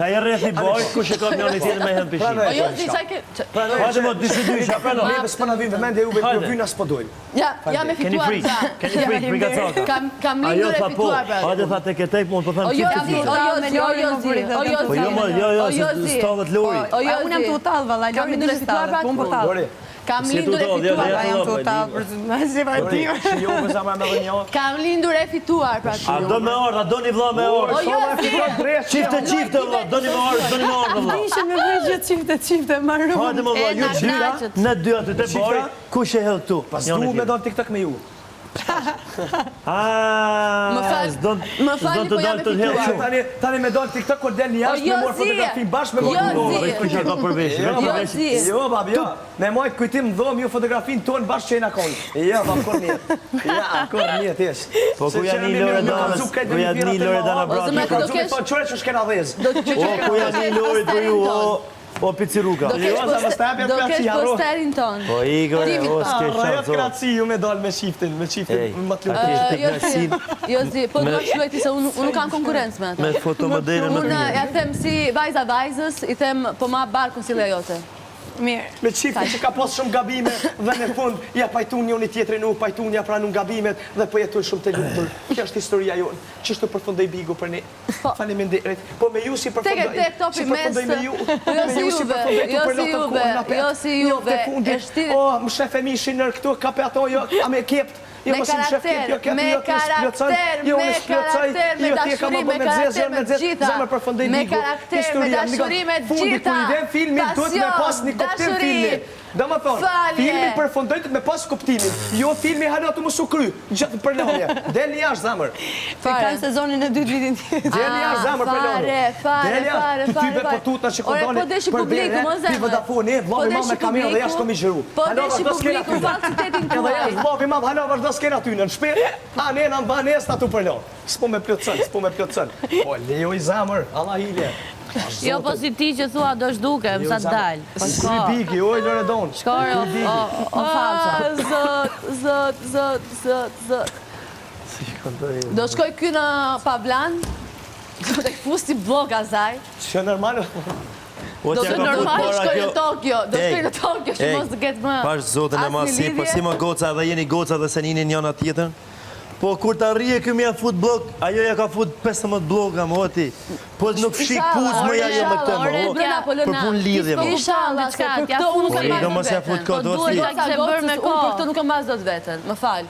e rreth i bojt, kush e ka mjoni tjetër me hedh pishin. O jo, si çaj ke. Hajde më dysha, prano. Neve s'po na vjen vëmendje juve, po vyna s'po dojmë. Ja me Keni fituar. frikë, keni frikë, frikacata. Kam lindur e fituar pra. Hajde tha tek e tek, mund të them O jo, stavet Lori. Unë jam të utall, valla, Kam lindur e fituar pra. Kam lindur e fituar. Jam të utall për si vajtim. Jo, më sa më me një. Kam lindur e fituar pra. A do me orë, a do një vlla me orë. O jo, Çifte vlla, do një me orë vlla. Ishte me vëgjë çifte marrë. Hajde më vlla, ju dyra, ne dy aty te boj, kush e hedh këtu? Pas du me don TikTok me ju. Më fal, po jam e fituar. Tani me don TikTok kur del jashtë me mor fotografi bash me Kush e ka përveç? Jo, bab, jo. Me mojt kujtim dhom ju fotografin ton bash që na kon. Jo, bab, kur një. Ja, kur një tesh. Po ku janë një Loredana brati? Po çore që shkena dhez. O ku janë një Lori për ju? O piciruka. Do kesh posterin ton. Po Igor, o s'ke Rajo qanco. kraci ju me dal me shiftin më të Jo si, po do shluajti se unë nuk kam konkurrencë me atë. Me fotomodelën më të Unë mirë. ja them si vajza vajzës, i them po ma barkun si leja jote. Mirë. Me qiftin që ka pas shumë gabime dhe në fund ja pajtun njëri tjetrin u pajtun ja pranun gabimet dhe po jetojnë shumë të lumtur. Kjo është historia jonë. Ç'është përfundoi Bigu për ne. Faleminderit. Po me ju si përfundoi. Tek topi mes. Me ju. Jo si juve. E shtirë. O, më shefe mishin nër këtu kape ato jo, a me kept. Jo, Me karakter, me dashuri, me karakter, me gjitha. Me karakter, me dashuri, me gjitha. Filmin duhet me pas një kuptim filmi. Do më thonë, filmi përfundoi me pas kuptimin. Jo filmi hala të mos u kry, gjatë për lëvje. Del jashtë zamër. Se kanë sezonin e dytë vitin tjetër. Del jashtë zamër për lëvje. Fare. Ty be po tutna që Ore, po deshi publiku, më zemë. Ti Vodafone, vllavi mam me kamerë dhe jashtë komi zhëru. Po deshi publiku, falsitetin Edhe tuaj. jashtë vllavi mam hala vazhdo skena ty në shpirt. A ne na banes atu për lëvje. S'po me plotson. Po leo i zamër, Allah hile. Jo, po si ti që thua do shduke, më sa të dalë. Si Bigi, oj Loredon. Shkore, o falsa. Zot. Do shkoj ky në Pavlan, do të fusti blog azaj. Që normal. Do të normal shkoj në Tokyo, që mos të ketë më. Pash zotën e masi, po si më goca dhe jeni goca dhe se nini njëna tjetër. Po kur të arrije këmi ja fut blog, ajo ja ka fut 15 bloga më oti. Po nuk fshik puz më ja jo me këtë më. Për pun lidhje më. Inshallah, s'ka, t'ja funë. Do mos ja fut këtë do t'li. Unë për këtë nuk e mbas do të vetën, më fal.